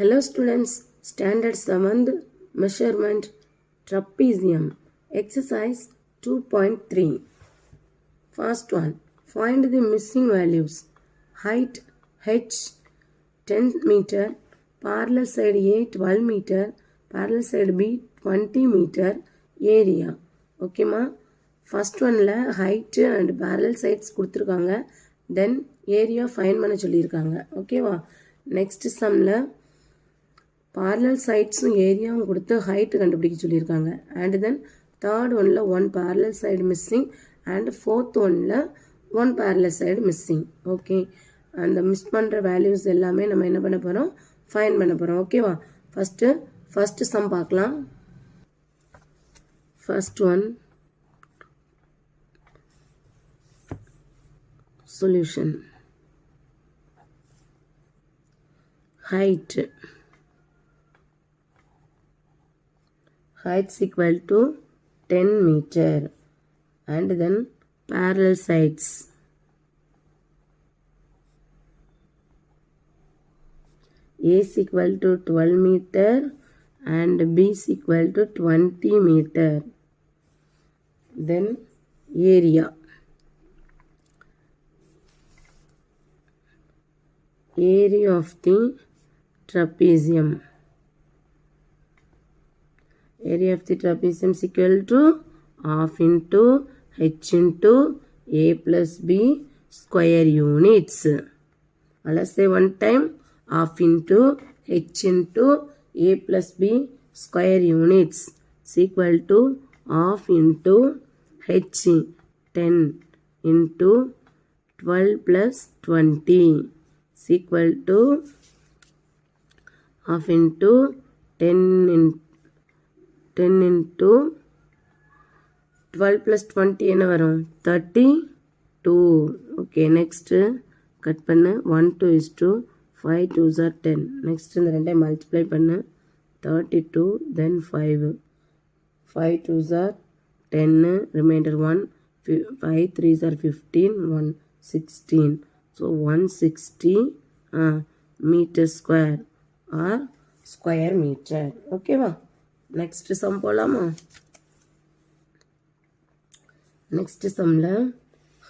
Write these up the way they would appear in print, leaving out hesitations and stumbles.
Hello students, Standard 7th Measurement Trapezium Exercise 2.3. First one, find the missing values. Height h 10 meter, parallel side A 12 meter, parallel side B 20 meter, area. Okay ma? First one la height and parallel sides கொடுத்திருக்காங்க. Then area find பண்ண சொல்லியிருக்காங்க. Okay வா? Next sum la parallel sides ஏரியாவும் கொடுத்து height கண்டுபிடிக்க சொல்லியிருக்காங்க. And then third one la one parallel side missing and fourth one la one parallel side missing. Okay. அந்த miss பண்ணுற வேல்யூஸ் எல்லாமே நம்ம என்ன பண்ண போகிறோம், ஃபைண்ட் பண்ண போகிறோம். ஓகேவா? ஃபஸ்ட்டு சம் பார்க்கலாம். First one solution. height is equal to 10 meter and then parallel sides A is equal to 12 meter and B is equal to 20 meter. Then area of the trapezium. Area of the trapezium is equal to half into h into a plus b square units. Let's say one time half into h into a plus b square units is equal to half into h 10 into 12 plus 20 is equal to half into 10 into 12 plus 20 என்ன வரும் 32. Okay, next cut பண்ணு. 1 2 is 2, 5 2s are 10. Next இந்த ரெண்டை multiply பண்ணு. 32 then 5 2s are 10, reminder 1, 5 3s are 15, 1 16. So 160 meter square or square meter. ஓகேவா? Next sum போலாமா? Next சம்ல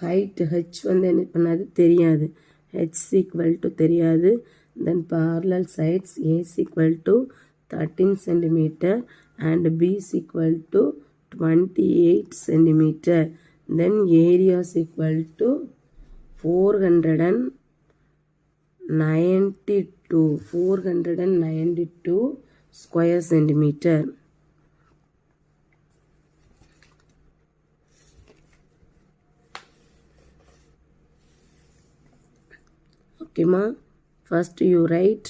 height H வந்து என்ன பண்ணாது, தெரியாது. ஹெச் ஈக்குவல் டு தெரியாது. தென் parallel sides A is equal to 13 centimeter and B is equal to 28 centimeter. Then area is equal to 492 square centimeter. Okay ma, first you write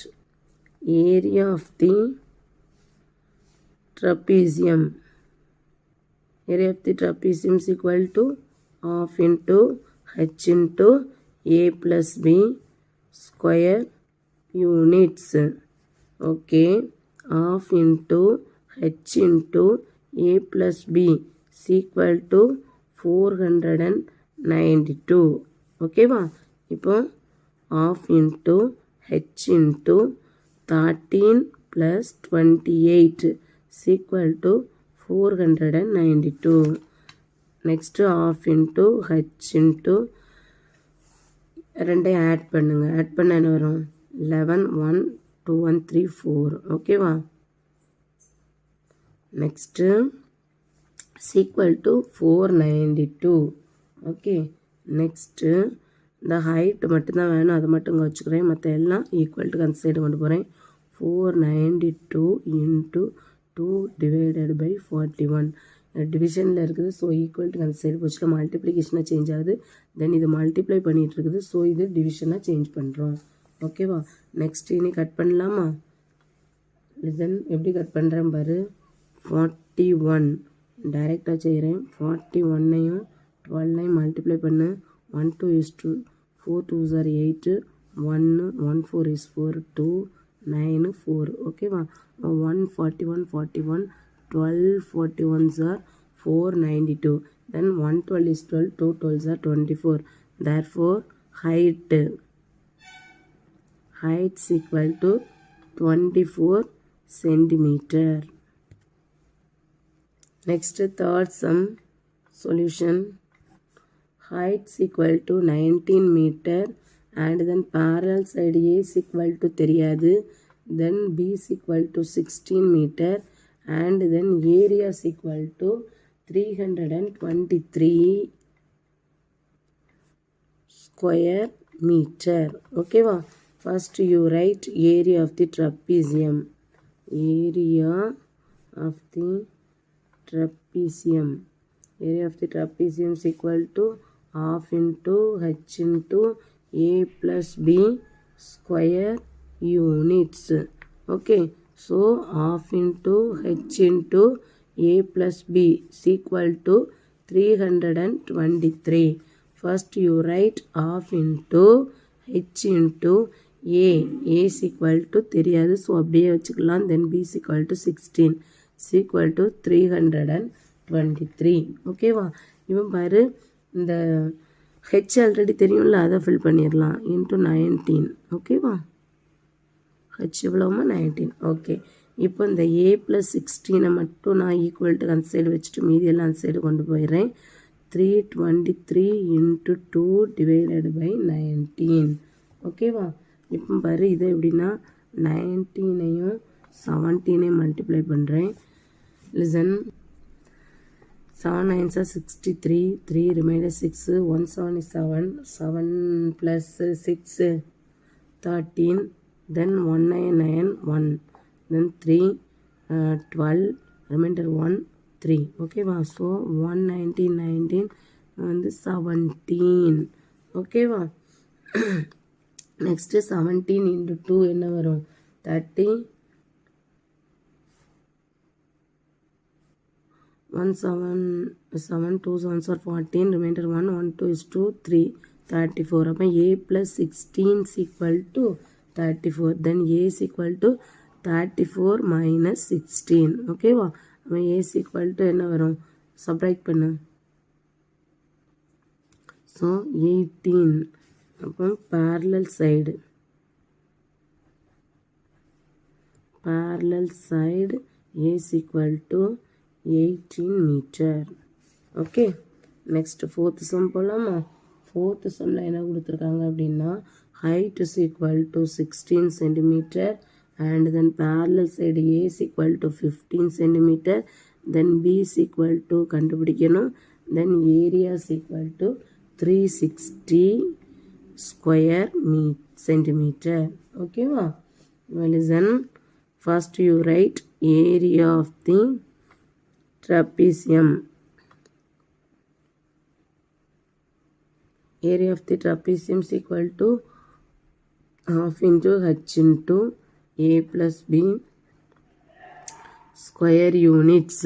area of the trapezium. Area of the trapezium is equal to half into h into a plus b square units. Okay, half into h into a plus b is equal to 492. Okay வா? இப்போ half into h into 13 plus 28 is equal to 492. Next half into h into ரெண்டை add பண்ணுங்க. Add பண்ண என்ன வரும்? 11 1 2 1 3 4. ஓகேவா? Next equal to 492. Okay, next இந்த height மட்டும்தான் வேணும், அதை மட்டும் இங்கே வச்சுக்கிறேன். மற்ற எல்லாம் ஈக்குவல் டு அந்த சைடு கொண்டு போகிறேன். 492 into 2 divided by 41. டிவிஷனில் இருக்குது. ஸோ ஈக்குவல் டு அந்த சைடு போச்சுல மல்டிப்ளிகேஷனாக சேஞ்ச் ஆகுது. தென் இது மல்டிப்ளை பண்ணிகிட்டு இருக்குது. ஸோ இது டிவிஷனாக சேஞ்ச் பண்ணுறோம். ஓகேவா? நெக்ஸ்ட் இனி கட் பண்ணலாமா? லிசன் எப்படி கட் பண்ணுறேன் பாரு. 41 டைரெக்டாக செய்கிறேன். 41ஐயும் 12ஐயும் மல்டிப்ளை பண்ணு. 1 2 is 2, 4 2s are 8, 1 1 4 is 4, 2 9 4. ஓகேவா? 1 41 41, 12 41s are 492. Then 1 12 is 12, 2 12s are 24. Therefore height is equal to 24 centimeter. Next third sum solution. Height is equal to 19 meter and then parallel side A is equal to தெரியாது, then B is equal to 16 meter and then area is equal to 323 square meter. Okay va? First you write area of the trapezium. Area of the trapezium. Area of the trapezium is equal to half into h into a plus b square units. Okay, so half into h into a plus b is equal to 323. First you write half into h into a is equal to தெரியாது, so அப்படியே வச்சுக்கலாம். Then b is equal to 16 is equal to 323. ஓகேவா? இவன் பாரு, இந்த H already தெரியும்ல, அதை fill பண்ணிடலாம். இன்ட்டு 19. ஓகேவா? ஹெச் எவ்வளோமா 19. ஓகே, இப்போ இந்த ஏ ப்ளஸ் 16 மட்டும் நான் ஈக்குவல் டு அந்த சைடு வச்சுட்டு மீதியெல்லாம் அந்த சைடு கொண்டு போயிடுறேன். 323 இன்ட்டு 2 டிவைடட் பை 19. ஓகேவா? இப்போ பாரு, இது எப்படின்னா 19ஐயும் 17ஐயும் மல்டிப்ளை பண்ணுறேன். Listen. 7 9s are 63, 3 remainder 6, 1 7 is 7, 7 plus 6 13, then 1 9 9 1, then 3 12, remainder 1 3. Okay va? So 119 19 and 17. Okay va? Next 17 into 2 என்ன வரும்? 30. 1 7 7 2 7s are 14, remainder 1 1 2 is 2 3 34. அப்போ a plus 16 is equal to 34. Then a is equal to 34 minus 16. ஓகேவா? அப்போ a is equal to என்ன வரும்? Subtract பண்ணு. So 18. அப்போ parallel side a is equal to 18 meter. Okay, next fourth some போகலாமா? Fourth சம்மில் என்ன கொடுத்துருக்காங்க அப்படின்னா, height is equal to 16 centimeter and then parallel side A is equal to 15 centimeter, then B is equal to கண்டுபிடிக்கணும், then area is equal to 360 square centimeter. ஓகேவா? Listen, first you write area of the trapezium. Area of the trapezium is equal to half into h into a plus b square units.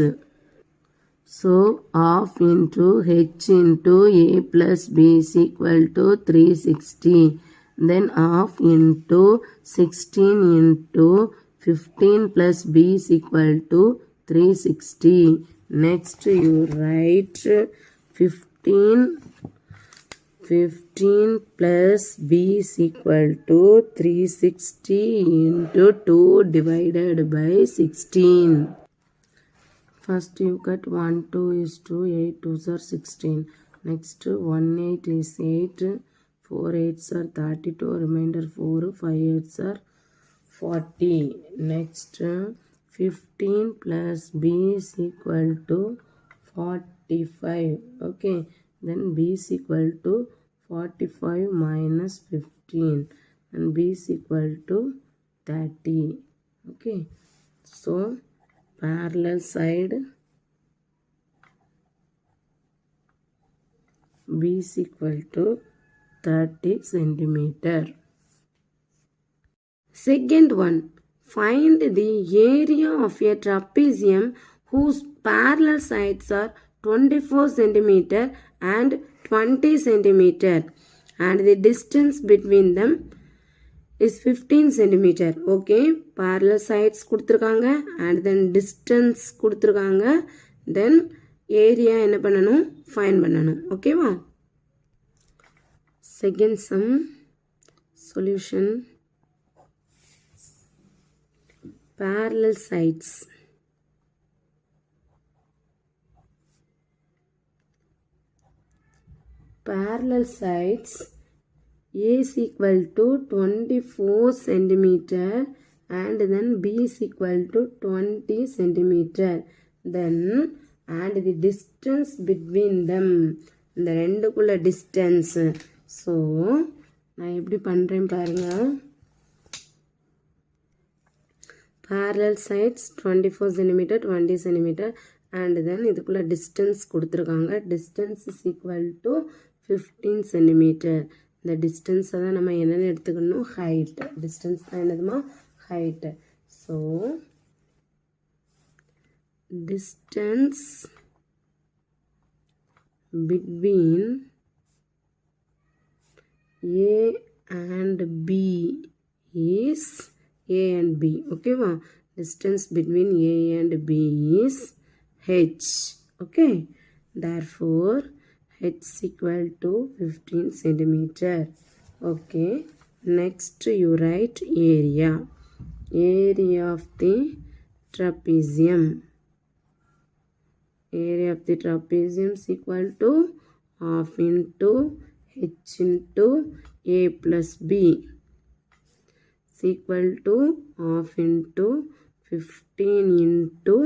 So half into h into a plus b is equal to 360. Then half into 16 into 15 plus b is equal to 360. Next you write 15 plus b is equal to 360 into 2 divided by 16. First you cut 1 2 is 2, 8 2s are 16. Next 1 8 is 8, 4 8s are 32, remainder 4, 5 8s are 40. Next 15 plus b is equal to 45. Okay, then b is equal to 45 minus 15 and b is equal to 30. Okay, so parallel side b is equal to 30 centimeter. Second one, find the area of a trapezium whose parallel sides are 24 centimeter and 20 centimeter and the distance between them is 15 centimeter. Okay, parallel sides கொடுத்திருக்காங்க and then distance கொடுத்திருக்காங்க, then area என்ன பண்ணணும்? find பண்ணணும். ஓகேவா? Second sum solution. parallel sides. Parallel sides A is equal to 24 centimeter and then B is equal to 20 centimeter. Then and the distance between them. இந்த ரெண்டுக்குள்ள distance. So நான் எப்படி பண்றேன் பாருங்க. Parallel sides 24 centimeter 20 centimeter and then இதுக்குள்ள distance கொடுத்திருக்காங்க. Distance is equal to 15 centimeter. இந்த distance தான் நம்ம என்னன்னு எடுத்துக்கணும் height. Distance தான் என்னதுமா height. So distance between A and B is A and B. Okay va? Distance between A and B is H. Okay. Therefore H is equal to 15 centimeter. Okay. Next you write area. Area of the trapezium. Area of the trapezium is equal to half into H into A plus B. Is equal to half into 15 into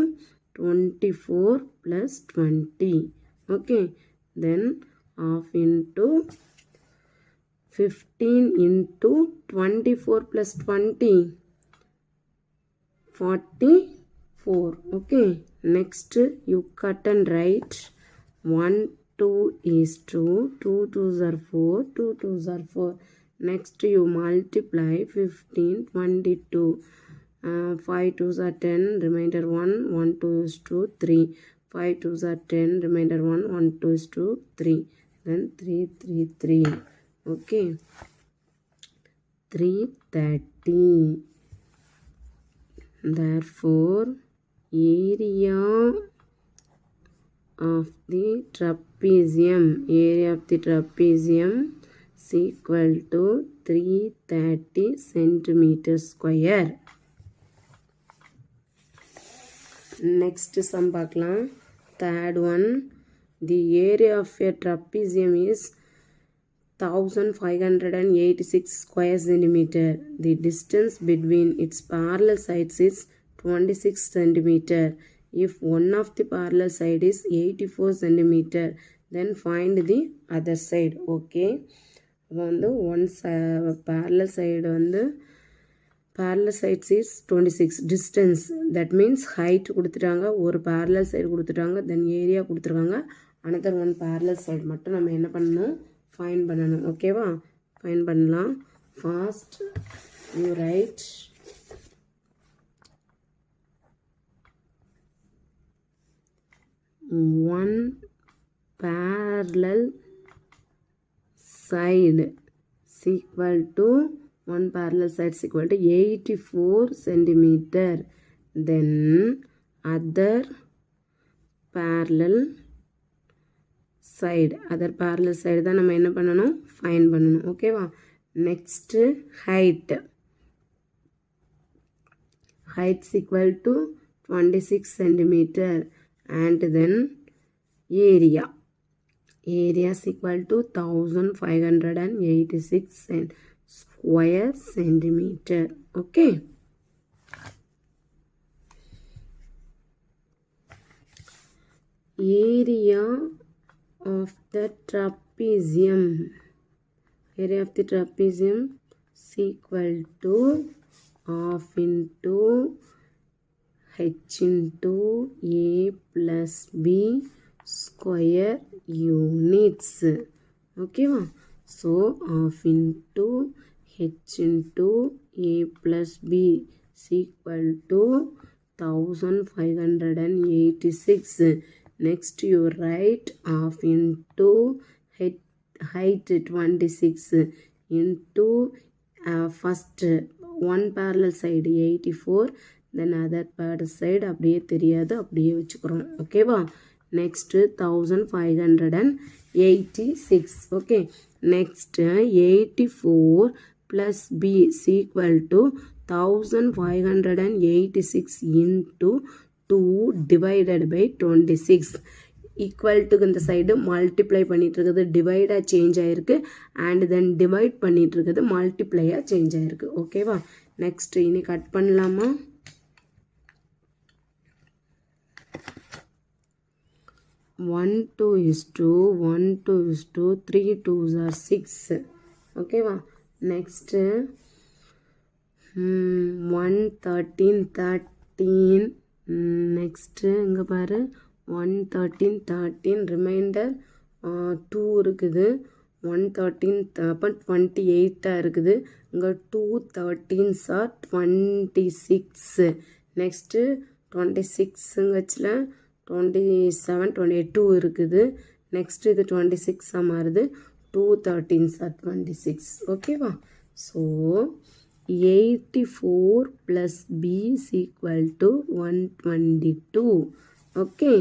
24 plus 20. Okay. Then half into 15 into 24 plus 20. 44. Okay. Next you cut and write 1 2 is 2. 2 2s are 4. 2 2s are 4. Next you multiply 15 22. 5 2s are 10. Remainder 1. 1 2 is 2 3. 5 2s are 10. Remainder 1. 1 2 is 2 3. Then 3 3 3. Okay. 330. Therefore area of the trapezium is equal to 330 centimeter square. Next sum பார்க்கலாம். Third one, the area of a trapezium is 1586 square centimeter. The distance between its parallel sides is 26 centimeter. If one of the parallel side is 84 centimeter, then find the other side. Okay. வந்து one parallel side வந்து parallel sides is 26. Distance, that means height கொடுத்துட்டாங்க, ஒரு parallel side கொடுத்துட்டாங்க, then area கொடுத்துருக்காங்க, another one parallel side மட்டும் நம்ம என்ன பண்ணணும் find பண்ணணும். ஓகேவா? find பண்ணலாம். First you write one parallel side is equal to 84 centimeter. Then other parallel side தான் நம்ம என்ன பண்ணணும் find பண்ணணும். ஓகேவா? next height is equal to 26 centimeter and then area is equal to 1586 square centimeter. Okay. Area of the trapezium is equal to half into H into A plus B square units. Okay. So half into H into A plus B is equal to 1586. Next you write half into height 26 into first one parallel side 84, then other parallel side அப்படியே தெரியாது, அப்படியே வச்சுக்கிறோம். ஓகேவா? next 1586. okay. next 84 plus b is equal to 1586 into 2 divided by 26. Equal to இந்த side multiply பண்ணிட்டு இருக்குது, டிவைடாக change ஆகிருக்கு, and then divide பண்ணிட்டு இருக்குது மல்டிப்ளையாக சேஞ்ச் ஆகிருக்கு. ஓகேவா? நெக்ஸ்ட் இனி கட் பண்ணலாமா? 1 2 is 2 1 2 is 2 3 2s are 6. ஓகேவா? நெக்ஸ்ட்டு 1 13 13. நெக்ஸ்ட்டு இங்கே பாரு 1 13 13 ரிமைண்டர் 2 இருக்குது. 113 அப்போ 28 இருக்குது. இங்கே 2 13s are 26. நெக்ஸ்ட்டு 26ங்கச்சில் 27 22 இருக்குது. நெக்ஸ்ட் இது 26 மாறுது. 2 13s are 26. ஓகேவா? So 84 plus b is equal to 122. Okay,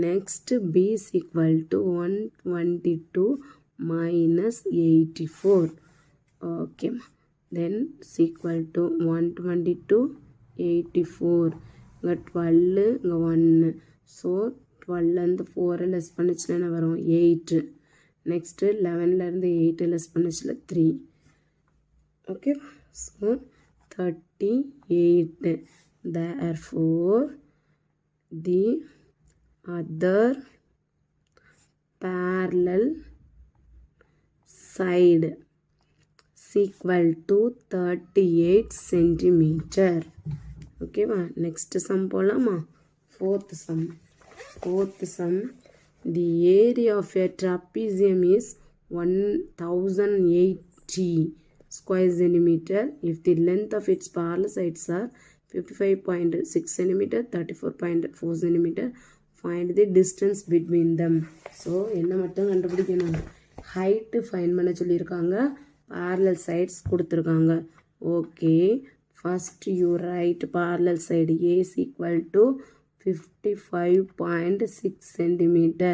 next b is equal to 122 minus 84. Okay, then is equal to 122 84. இங்கே 12 இங்கே 1. ஸோ 12லேருந்து 4 லெஸ் பண்ணிச்சுன்னா வரும் 8. நெக்ஸ்ட்டு 11லேருந்து 8 லெஸ் பண்ணிச்சுல 3. Okay, so 38. therefore the other parallel side is equal to 38 centimeter. ஓகேவா? Next sum போகலாமா? Fourth sum. The area of a trapezium is 1080 square centimeter if the length of its parallel sides are 55.6 centimeter 34.4 centimeter. Find the distance between them. So என்ன மட்டும் கண்டுபிடிக்கணும்? Height fine பண்ண சொல்லியிருக்காங்க, parallel sides கொடுத்துருக்காங்க. Okay, first you write parallel side A is equal to 55.6 centimeter,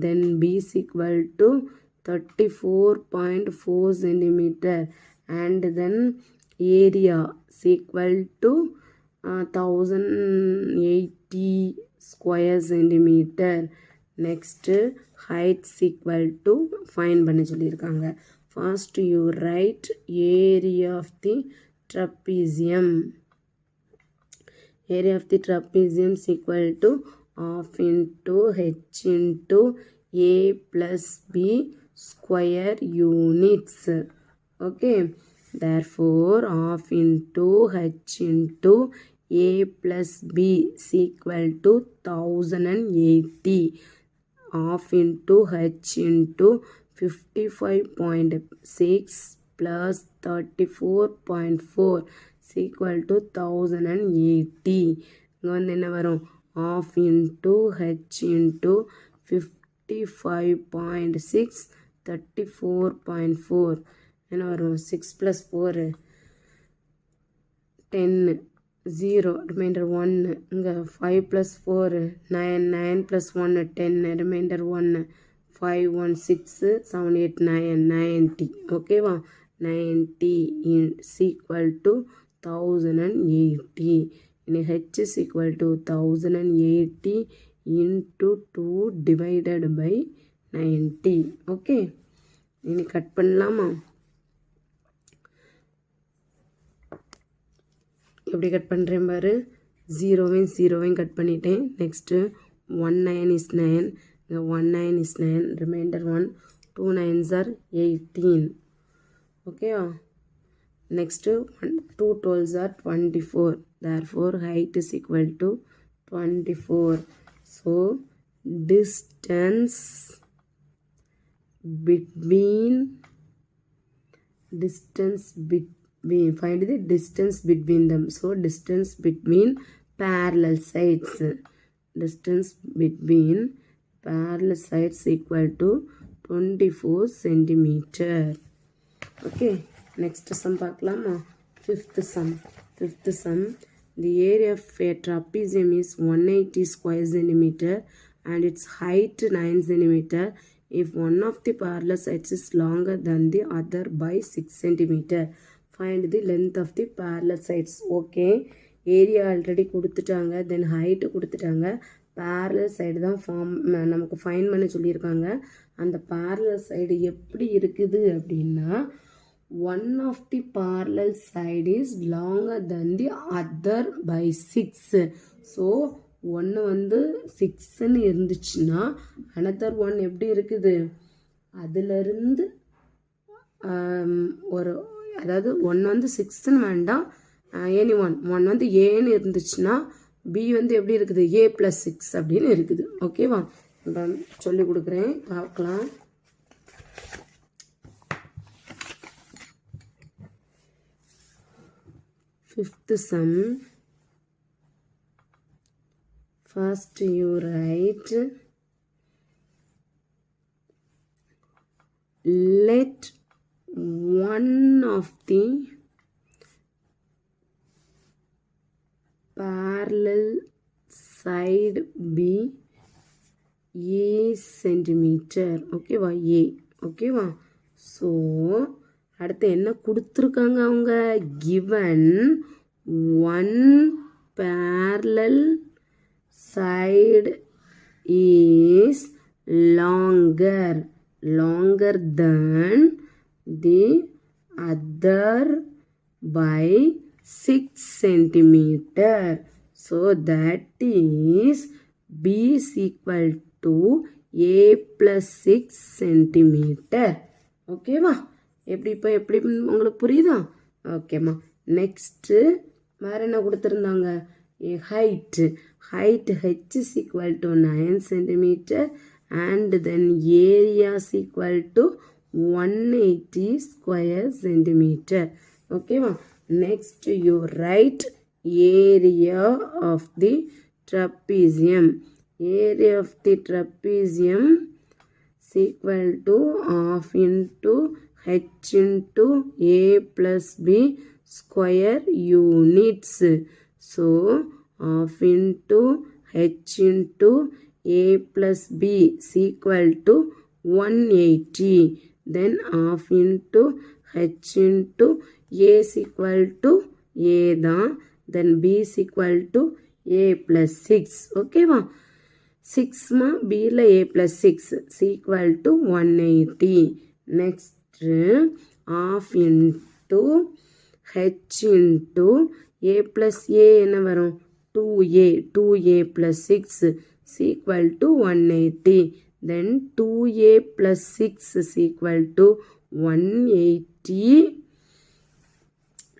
then B is equal to 34.4 centimeter, and then area is equal to 1080 square centimeter. Next height is equal to find பண்ண சொல்லியிருக்காங்க. First you write area of the trapezium. Area of the trapezium is equal to half into h into a plus b square units. Okay, therefore half into h into a plus b is equal to 1080. Half into h into 55.6 plus 34.4 is equal to 1080. இங்கே வந்து என்ன வரும்? half into h into 55.6 34.4 என்ன வரும்? 6 plus 4 10 0 remainder 1. இங்கே 5 plus 4 9 9 plus 1 10 remainder 1 5 1 6 7 8 9 90. ஓகேவா? 90 is equal to 1080. இனி h is equal to 1080 into 2 divided by 90. Okay, இனி கட் பண்ணலாமா? எப்படி கட் பண்ணுறேன் பாரு. 0வையும் கட் பண்ணிட்டேன். Next 1 9 is 9. 1 9 is 9. Remainder 1. 2 9s are 18. ஓகேவா? Next 2 12s are 24. Therefore height is equal to 24. So distance between find the distance between them. So distance between parallel sides. Distance between parallel sides equal to 24 centimeter. Okay, next sum பார்க்கலாமா? Fifth sum. The area of a trapezium is 180 square centimeter and its height 9 centimeter if one of the parallel sides is longer than the other by 6 centimeter. find the length of the parallel sides. Okay, area already கொடுத்துட்டாங்க, தென் height கொடுத்துட்டாங்க, parallel side தான் நமக்கு fine பண்ண சொல்லியிருக்காங்க. அந்த parallel side எப்படி இருக்குது அப்படின்னா, one of the parallel side is longer than the other by 6. So ஒன்று வந்து 6ன்னு இருந்துச்சுன்னா another ஒன் எப்படி இருக்குது, அதிலிருந்து ஒரு அதாவது ஒன்று வந்து 6ன்னு வேண்டாம், எனி ஒன் வந்து ஏன்னு இருந்துச்சுன்னா பி வந்து எப்படி இருக்குது, A+6 அப்படின்னு இருக்குது. ஓகேவா, நான் சொல்லி கொடுக்குறேன், பார்க்கலாம். Fifth sum. First you write, let one of the parallel side be A centimeter. ஓகேவா, A. ஓகேவா, ஸோ அடுத்து என்ன கொடுத்துருக்காங்க அவங்க, given one parallel side is longer than the other by 6 centimeter. So that is B is equal to A+6 centimeter. ஓகேவா, எப்படி உங்களுக்கு புரியுதா? ஓகேம்மா. நெக்ஸ்ட்டு வேறு என்ன கொடுத்துருந்தாங்க, height H is equal to 9 centimeter and then area is equal to 180 square centimeter. ஓகேவா, next you write area of the trapezium. Area of the trapezium is equal to half into H into A plus B square units. So half into H into A plus B is equal to 180. Then half into H into A is equal to A தான், then B is equal to A plus 6. ஓகேவா, 6மா Bல A plus 6 is equal to 180. Next half into H into A plus A என்ன வரும், 2A plus 6 is equal to 180. Then 2A plus 6 is equal to 180.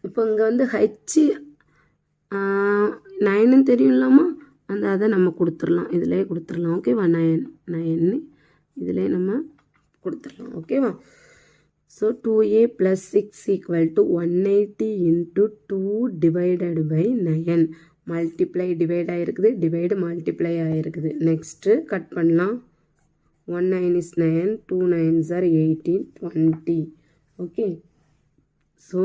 இப்போ இங்கே வந்து H 9ன்னு தெரியும்லாமா, அதை நம்ம கொடுத்துடலாம், இதிலே கொடுத்துடலாம். ஓகேவா, 9 இதிலே நம்ம கொடுத்துடலாம். ஓகேவா, so 2A plus 6 equal to 180 into 2 divided by 9. Multiply divide ஆகிருக்குது, டிவைடு மல்டிப்ளை ஆகிருக்குது. நெக்ஸ்ட்டு கட் பண்ணலாம். 1 9 is 9, 2 9s are 18, 20. Okay, so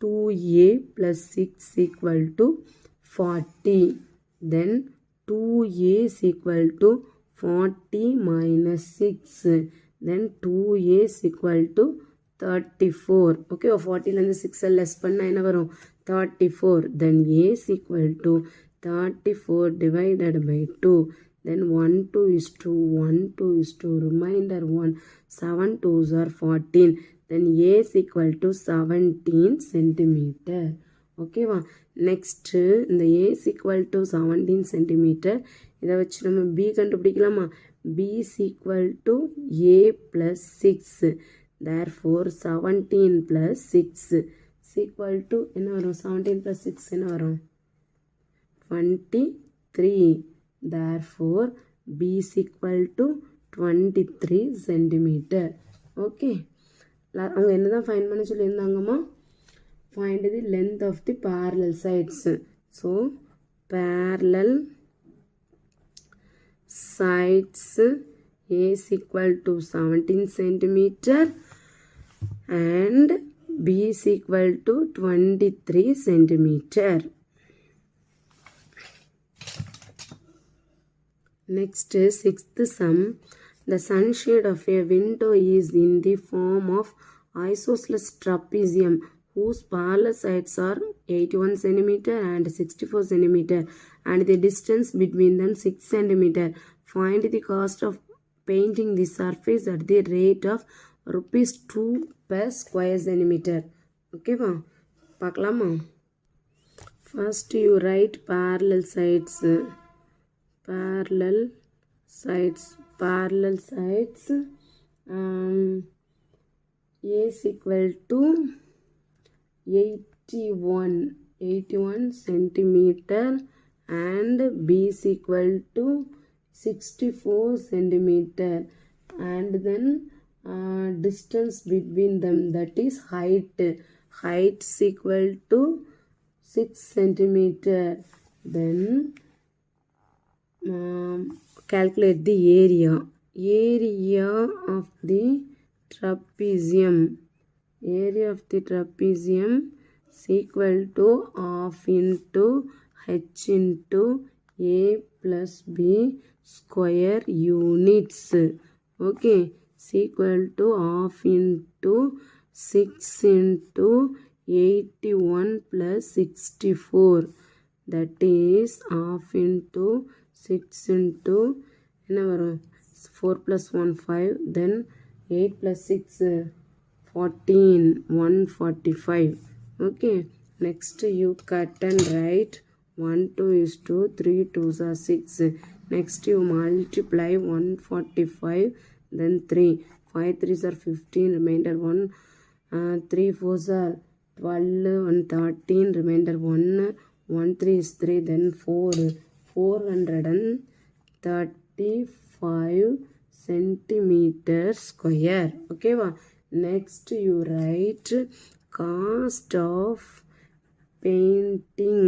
2A plus 6 equal to 40. Then 2A is equal to 40 minus 6. Then 2A is equal to 34. Okay, 40லேருந்து 6 less பண்ணால் என்ன வரும், 34. Then A is equal to 34 divided by 2. Then 1 2 is 2, 1 2 is 2, remainder 1, 7 2s are 14. Then A is equal to 17 centimeter. ஓகேவா, next இந்த A is equal to 17 centimeter, இதை வச்சு நம்ம B கண்டுபிடிக்கலாமா. B is equal to A plus 6. Therefore 17 plus 6 is equal to என்ன வரும், 17 plus 6 என்ன வரும், 23. Therefore B is equal to 23 centimeter. Okay, அவங்க என்ன தான் ஃபைண்ட் பண்ண சொல்லியிருந்தாங்கம்மா, find the length of the parallel sides. So parallel sides A is equal to 17 centimeter and B is equal to 23 centimeter. Next, sixth sum. The sunshade of a window is in the form of isosceles trapezium whose parallel sides are 81 centimeter and 64 centimeter and the distance between them 6 centimeter. Find the cost of painting the surface at the rate of rupees 2 per square centimeter. ஓகேவா, பார்க்கலாமா? First you write parallel sides. Parallel sides A is equal to 81 centimeter and B is equal to 64 centimeter, and then distance between them, that is height is equal to 6 centimeter. Then calculate the area of the trapezium. Area of the trapezium is equal to half into h into a plus b square units. Okay, is equal to half into 6 into 81 plus 64, that is half into 6 into 4 plus 1 5, then 8 plus 6 14, 145. Okay, next you cut and write 1 2 is 2, 3 2s are 6. Next you multiply 145, then 3, 5 3s are 15, remainder 1, 3 4s are 12 and 13, remainder 1, 1 3 is 3, then 435 centimeter square. Okay, next you write cost of painting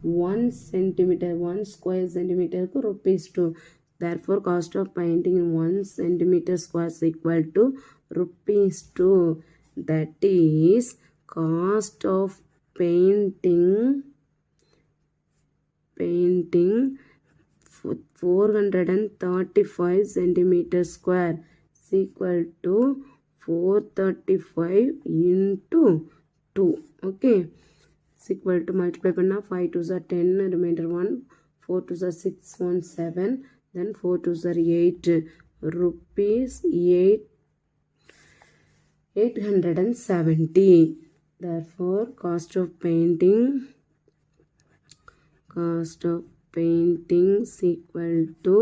1 centimeter, 1 square centimeter ku rupees 2. Therefore cost of painting in 1 centimeter square is equal to rupees 2. That is cost of painting 435 centimeter square is equal to 435 into 2. Okay, it's equal to multiply panna 5 2s are 10, remainder 1, 4 2s are 6, 1 7, then 4 2s are 8, rupees 870. Therefore cost of painting is equal to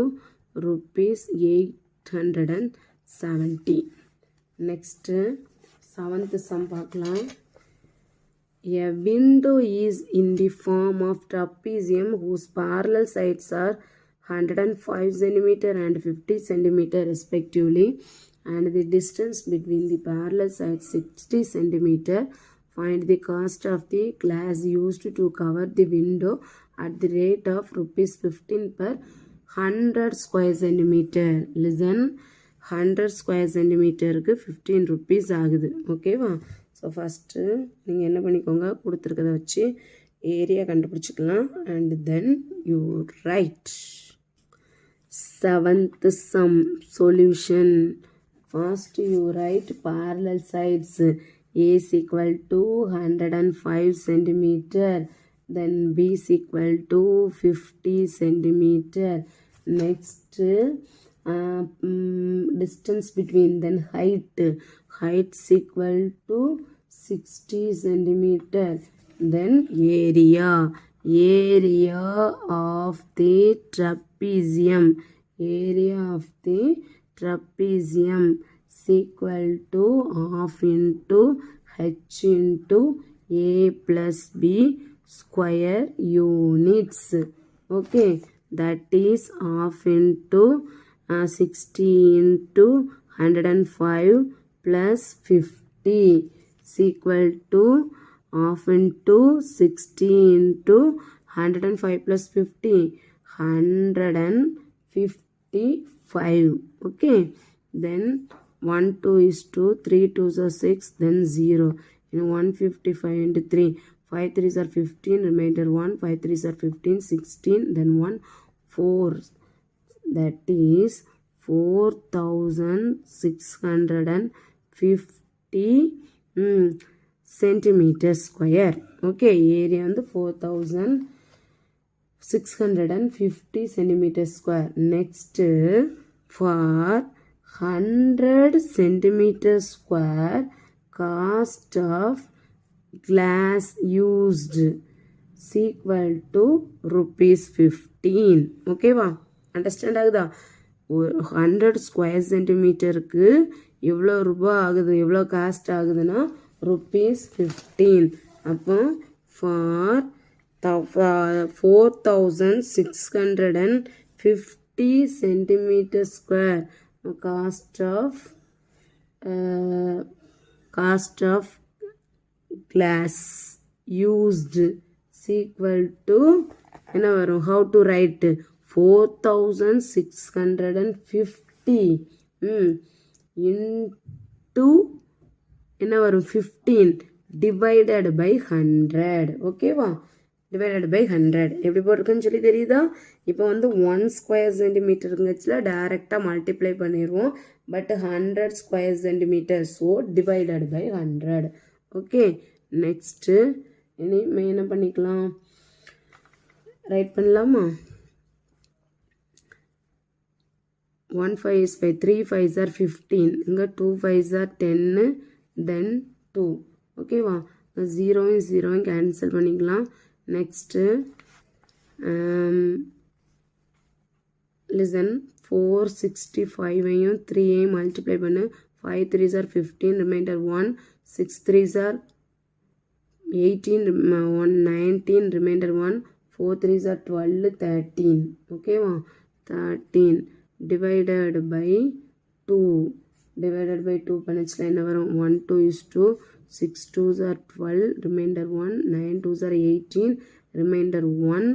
rupees 870. Next 7th sum பார்க்கலாம். A window is in the form of trapezium whose parallel sides are 105 centimeter and 50 centimeter respectively, and the distance between the parallel sides 60 centimeter. Find the cost of the glass used to cover the window at the rate of rupees 15 per 100 square centimeter. Listen, 100 square centimeter க்கு 15 rupees ஆகுது. ஓகேவா? So first நீங்கள் என்ன பண்ணிக்கோங்க, கொடுத்துருக்கத வச்சு area கண்டுபிடிச்சிக்கலாம். And then you write 7th sum solution. First you write parallel sides. A is equal to 105 centimeter, then B is equal to 50 centimeter. Next distance between, then height is equal to 60 centimeter. Then area of the trapezium is equal to half into h into a plus b square units. Okay, that is half into 60 into 105 plus 50 is equal to half into 60 into 105 plus 50, 155. Okay, then 1 2 is 2, 3 2s are 6, then 0. 155 into 3, 5 3s are 15, remainder 1, 5 3s are 15, 16, then 1 4. That is 4,650 centimeter square. Okay, area வந்து 4650 centimeter square. Next, for 100 centimeter square, cost of glass used is equal to rupees 15. Okay வா, understand ஆகுதா? 100 square சென்டிமீட்டருக்கு எவ்வளோ ரூபா ஆகுது, எவ்வளோ cost ஆகுதுன்னா rupees 15. அப்போ for 4650 centimeter square, cost of glass used is equal to என்ன வரும், how to write 4650 into என்ன வரும் 15 divided by 100. ஓகேவா, divided by 100 எப்படி போட்டிருக்குன்னு சொல்லி தெரியுதா? இப்போ வந்து 1 ஸ்கொயர் சென்டிமீட்டருங்கச்சுல டைரெக்டாக மல்டிப்ளை பண்ணிடுவோம். But 100 square centimetre, so divided by 100. Okay, next இனி என்ன பண்ணிக்கலாம், ரைட் பண்ணலாமா? 1 5 is 5, 3 5s are 15, இங்கே 2 5s are 10, தென் 2. ஓகேவா, 0 கேன்சல் பண்ணிக்கலாம். நெக்ஸ்ட்டு லிசன் 465ஐயும் 3ஐயும் மல்டிப்ளை பண்ணு. 5 3s are 15, remainder 1, 6 3s are 18, 19, remainder 1, 4 3s are 12, 13. ஓகேவா, 13 divided by 2. divided by 2 பண்ணிச்சுல என்ன வரும், 1 2 is 2, 6 2s are 12, remainder 1, 9 2s are 18, remainder 1,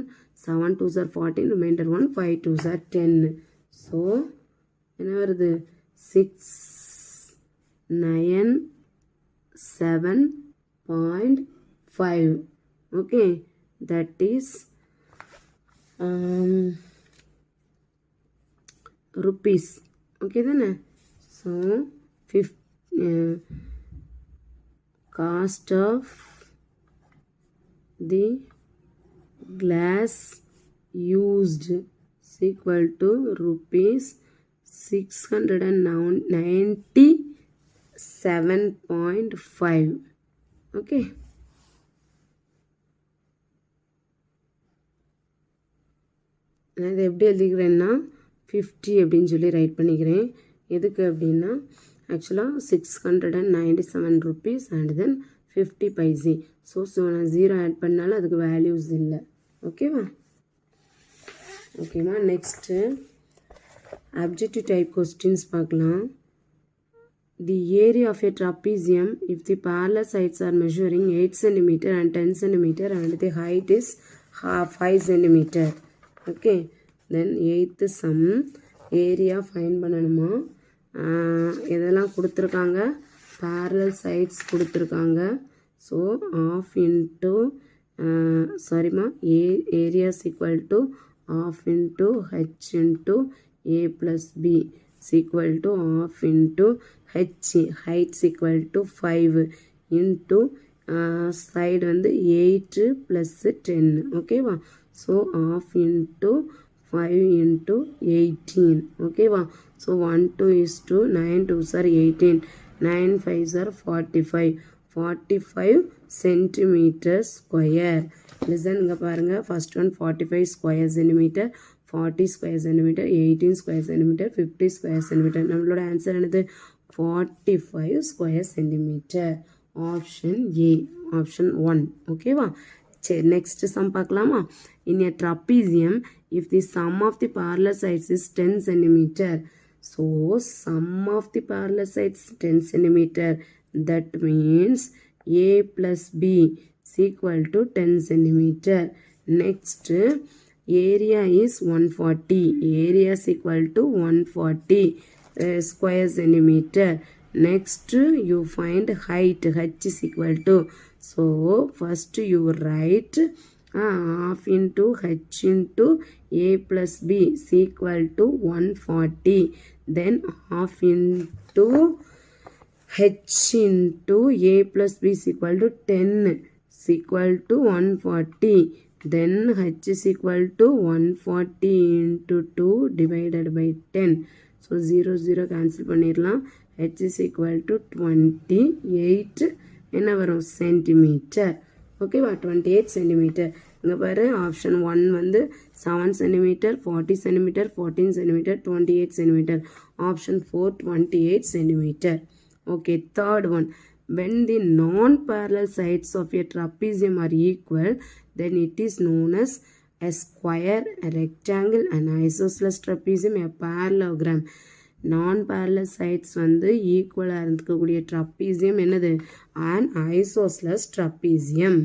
7 2s are 14, remainder 1, 5 2s are 10. So என்ன வருது, 697.5. okay, that is rupees. okay தானே? So cost of the glass used is equal to rupees 697.5. okay, நான் இதை எப்படி எழுதிக்கிறேன்னா 50 அப்படின்னு சொல்லி ரைட் பண்ணிக்கிறேன். எதுக்கு அப்படின்னா ஆக்சுவலாக 697 rupees and then 50 paise. So நான் 0 ஆட் பண்ணாலும் அதுக்கு வேல்யூஸ் இல்லை. ஓகேவா, ஓகேவா. நெக்ஸ்ட்டு அப்ஜெக்டிவ் டைப் கொஸ்டின்ஸ் பார்க்கலாம். The area of a trapezium if the parallel sides are measuring 8 cm and 10 cm and the height is 5 cm. okay, then 8th sum area find பண்ணணுமா. இதெல்லாம் கொடுத்துருக்காங்க, parallel sides கொடுத்துருக்காங்க. So half into area is equal to half into H into A plus B is equal to half into h, height is equal to 5 into side வந்து 8 plus 10. ஓகேவா, so half into 5 into 18. ஓகேவா, so 1 2 is 2, 9 2s are 18, 9 5s are 45 centimeter square. Listen இங்கே பாருங்கள், first one 45 square centimetre, 40 square centimetre, 18 square centimetre, 50 square centimetre. நம்மளோட answer என்னது, 45 square centimetre. Option A, option 1. ஓகேவா, சரி next sum பார்க்கலாமா. In a trapezium if the sum of the parallel sides is 10 centimeter, so sum of the parallel sides 10 centimeter, that means a plus b is equal to 10 centimeter. Next, area is 140, area is equal to 140 square centimeter. Next, you find height, h is equal to, so first you write half into h into a plus b is equal to 140, then half into h into a plus b is equal to 10 is equal to 140. Then h is equal to 140 into 2 divided by 10. So 0 0 cancel பண்ணிடலாம். h is equal to 28 என்ன வரும் centimetre. ஓகேவா 28 centimetre. இங்கே பாரு option 1 வந்து 7 centimetre 40 centimetre 14 centimetre 28 centimetre. Option 4 28 centimetre. Okay, third one. When the non-parallel sides of a trapezium are equal, then it is known as a square, a rectangle, an isosceles trapezium, a parallelogram. Non-parallel sides வந்து ஈக்குவலாக இருந்துக்கக்கூடிய trapezium என்னது? An isosceles trapezium.